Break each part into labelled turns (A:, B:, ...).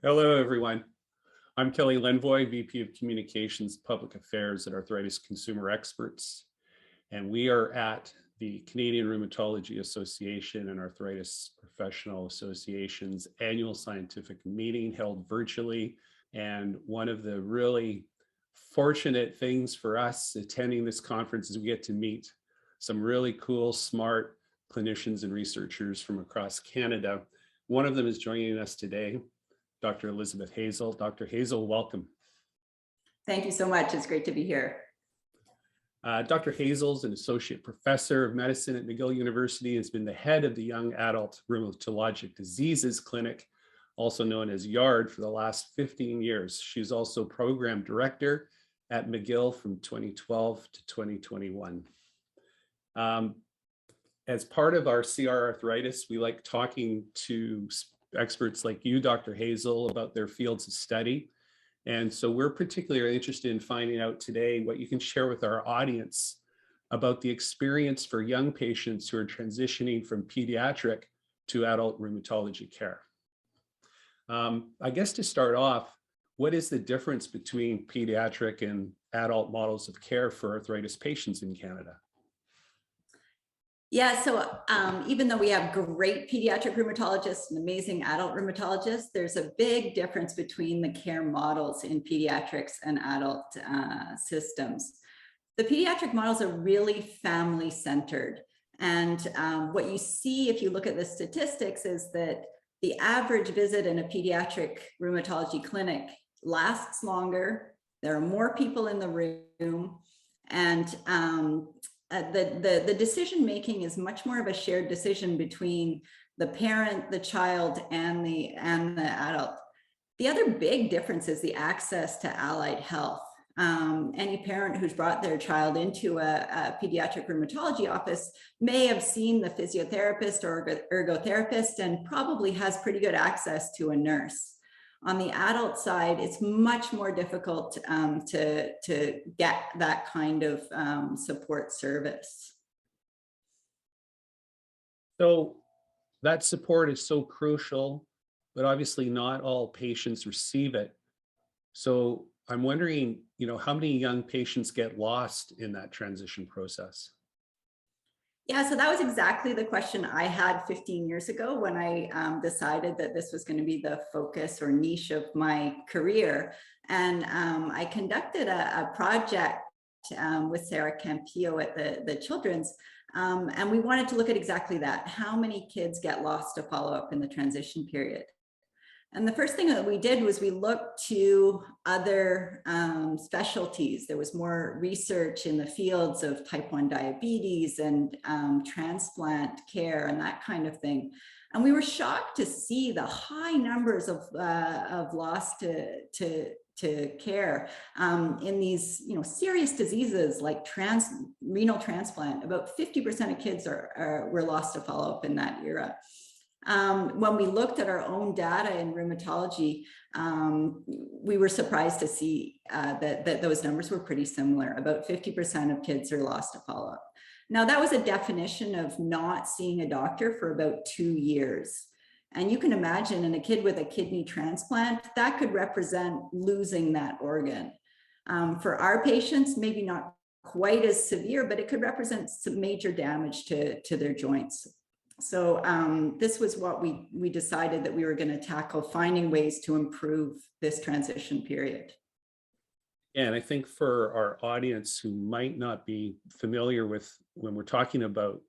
A: Hello, everyone. I'm Kelly Lendvoy, VP of Communications Public Affairs at Arthritis Consumer Experts, and we are at the Canadian Rheumatology Association and Arthritis Professional Association's annual scientific meeting held virtually. And one of the really fortunate things for us attending this conference is we get to meet some really cool, smart clinicians and researchers from across Canada. One of them is joining us today, Dr. Elizabeth Hazel. Dr. Hazel, welcome.
B: Thank you so much. It's great to be here.
A: Dr. Hazel is an associate professor of medicine at McGill University, has been the head of the Young Adult Rheumatologic Diseases Clinic, also known as YARD, for the last 15 years. She's also program director at McGill from 2012 to 2021. As part of our CR Arthritis, we like talking to experts like you, Dr. Hazel, about their fields of study. And so we're particularly interested in finding out today what you can share with our audience about the experience for young patients who are transitioning from pediatric to adult rheumatology care. I guess to start off, what is the difference between pediatric and adult models of care for arthritis patients in Canada?
B: Yeah, so even though we have great pediatric rheumatologists and amazing adult rheumatologists, there's a big difference between the care models in pediatrics and adult systems. The pediatric models are really family-centered. And what you see if you look at the statistics is that the average visit in a pediatric rheumatology clinic lasts longer, there are more people in the room, and the decision making is much more of a shared decision between the parent, the child, and the adult. The other big difference is the access to allied health. Any parent who's brought their child into a pediatric rheumatology office may have seen the physiotherapist or ergotherapist and probably has pretty good access to a nurse. On the adult side, it's much more difficult to get that kind of support service. So
A: that support is so crucial, but obviously not all patients receive it. So I'm wondering, how many young patients get lost in that transition process?
B: Yeah, so that was exactly the question I had 15 years ago when I decided that this was going to be the focus or niche of my career. And I conducted a project with Sarah Campillo at the Children's, and we wanted to look at exactly that. How many kids get lost to follow up in the transition period? And the first thing that we did was we looked to other specialties. There was more research in the fields of type 1 diabetes and transplant care and that kind of thing. And we were shocked to see the high numbers of loss to care in these serious diseases like renal transplant. About 50% of kids were lost to follow up in that era. When we looked at our own data in rheumatology, we were surprised to see that those numbers were pretty similar. About 50% of kids are lost to follow-up. Now, that was a definition of not seeing a doctor for about 2 years. And you can imagine in a kid with a kidney transplant, that could represent losing that organ. For our patients, maybe not quite as severe, but it could represent some major damage to their joints. So this was what we decided that we were going to tackle, finding ways to improve this transition period.
A: Yeah, and I think for our audience who might not be familiar with when we're talking about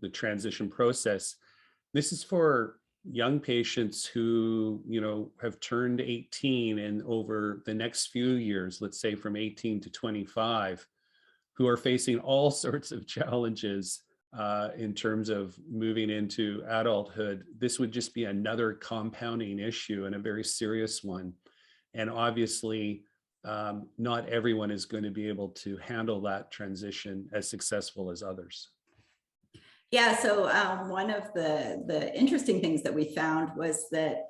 A: the transition process, this is for young patients who, have turned 18 and over the next few years, let's say from 18 to 25, who are facing all sorts of challenges in terms of moving into adulthood. This would just be another compounding issue and a very serious one. And obviously, not everyone is going to be able to handle that transition as successful as others.
B: Yeah, so one of the interesting things that we found was that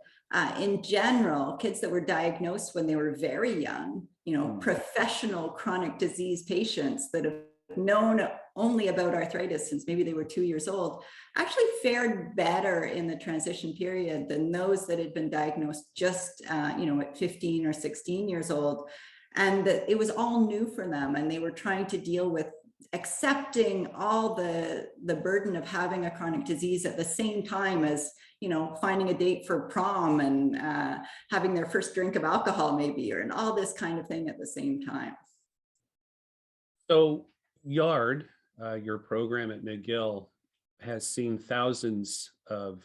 B: in general, kids that were diagnosed when they were very young, professional chronic disease patients that have known only about arthritis since maybe they were 2 years old actually fared better in the transition period than those that had been diagnosed just at 15 or 16 years old, and that it was all new for them, and they were trying to deal with accepting all the burden of having a chronic disease at the same time as finding a date for prom and having their first drink of alcohol maybe, and all this kind of thing at the same time.
A: So YARD, your program at McGill, has seen thousands of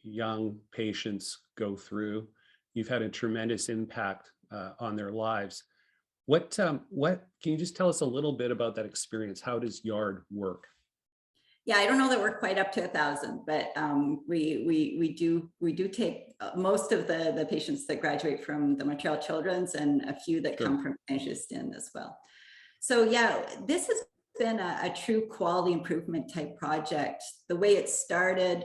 A: young patients go through. You've had a tremendous impact on their lives. What can you just tell us a little bit about that experience? How does YARD work?
B: Yeah, I don't know that we're quite up to 1,000, but we do take most of the patients that graduate from the Montreal Children's, and a few that come from Saint-Justine as well. So yeah, this has been a true quality improvement type project. The way it started,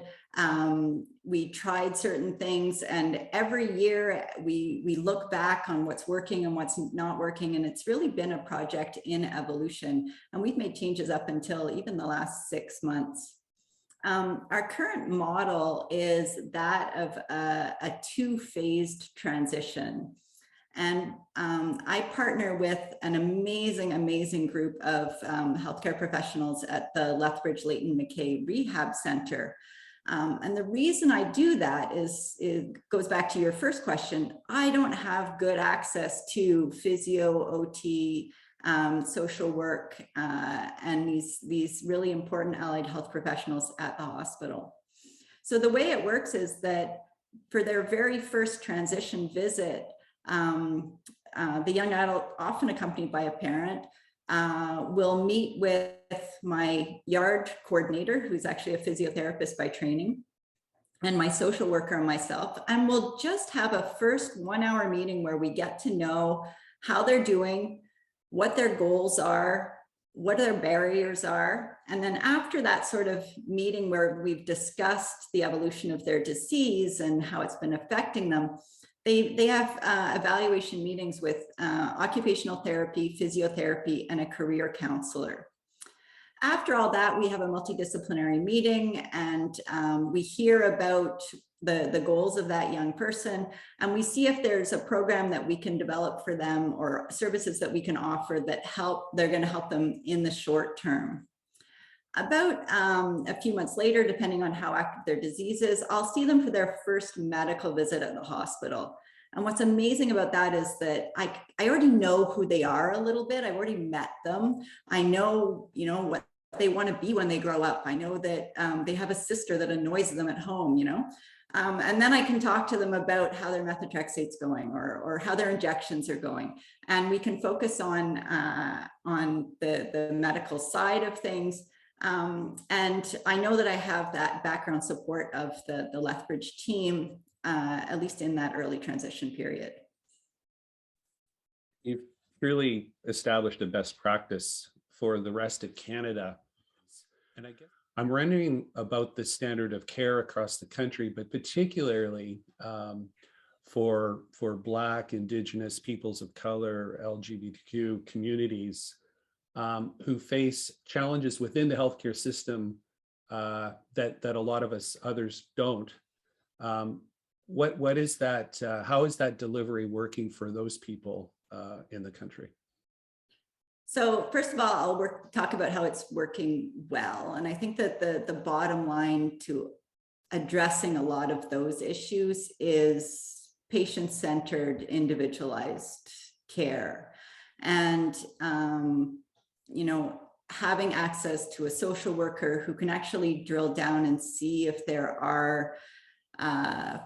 B: we tried certain things, and every year we look back on what's working and what's not working, and it's really been a project in evolution, and we've made changes up until even the last 6 months. Our current model is that of a two-phased transition. And I partner with an amazing group of healthcare professionals at the Lethbridge Leighton Mackay Rehab Center. And the reason I do that is, it goes back to your first question. I don't have good access to physio, OT, social work, and these really important allied health professionals at the hospital. So the way it works is that for their very first transition visit, the young adult, often accompanied by a parent, will meet with my YARD coordinator, who's actually a physiotherapist by training, and my social worker and myself, and we'll just have a first 1-hour meeting where we get to know how they're doing, what their goals are, what their barriers are. And then after that sort of meeting where we've discussed the evolution of their disease and how it's been affecting them, they have evaluation meetings with occupational therapy, physiotherapy, and a career counselor. After all that, we have a multidisciplinary meeting, and we hear about the goals of that young person, and we see if there's a program that we can develop for them or services that we can offer that they're going to help them in the short term. About a few months later, depending on how active their disease is, I'll see them for their first medical visit at the hospital. And what's amazing about that is that I already know who they are a little bit. I've already met them. I know, what they want to be when they grow up. I know that they have a sister that annoys them at home, and then I can talk to them about how their methotrexate's going or how their injections are going. And we can focus on the medical side of things. And I know that I have that background support of the Lethbridge team, at least in that early transition period.
A: You've really established a best practice for the rest of Canada. And I guess I'm wondering about the standard of care across the country, but particularly for Black, Indigenous, peoples of color, LGBTQ communities, who face challenges within the healthcare system that a lot of us others don't. What is that? How is that delivery working for those people in the country?
B: So first of all, I'll talk about how it's working well. And I think that the bottom line to addressing a lot of those issues is patient-centered, individualized care. And having access to a social worker who can actually drill down and see if there are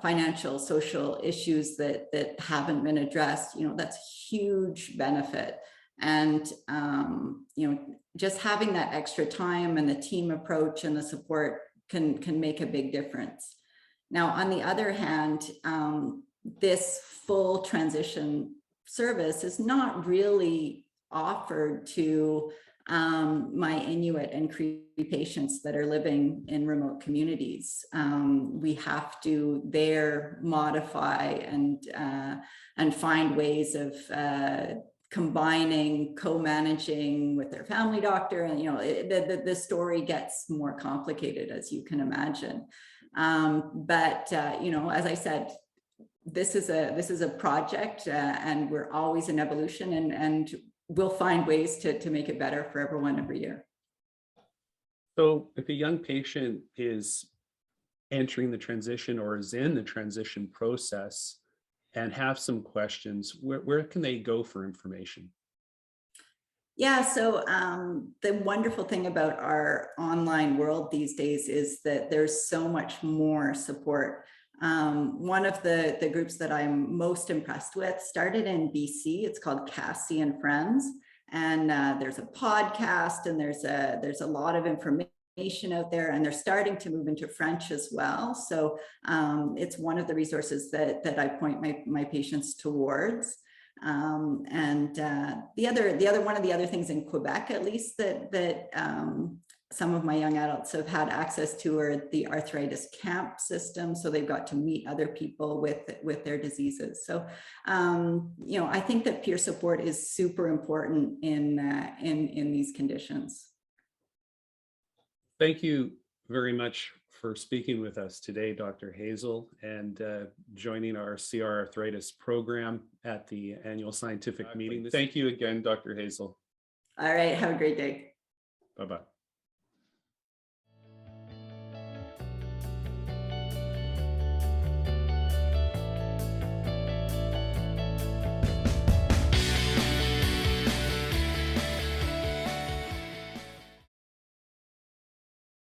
B: financial, social issues that haven't been addressed, that's a huge benefit. And, just having that extra time and the team approach and the support can make a big difference. Now, on the other hand, this full transition service is not really offered to my Inuit and Cree patients that are living in remote communities. We have to there modify and find ways of combining co-managing with their family doctor, and the story gets more complicated, as you can imagine. But as I said, this is a project, and we're always in evolution, and we'll find ways to make it better for everyone every year.
A: So if a young patient is entering the transition or is in the transition process and have some questions, where can they go for information?
B: Yeah, so the wonderful thing about our online world these days is that there's so much more support. One of the groups that I'm most impressed with started in BC. It's called Cassie and Friends. And there's a podcast, and there's a lot of information out there, and they're starting to move into French as well. So it's one of the resources that I point my patients towards. And one of the other things in Quebec, at least, that some of my young adults have had access to are the arthritis camp system. So they've got to meet other people with their diseases. So, I think that peer support is super important in these conditions.
A: Thank you very much for speaking with us today, Dr. Hazel, and joining our CR Arthritis program at the annual scientific meeting. Thank you again, Dr. Hazel.
B: All right, have a great day.
A: Bye-bye.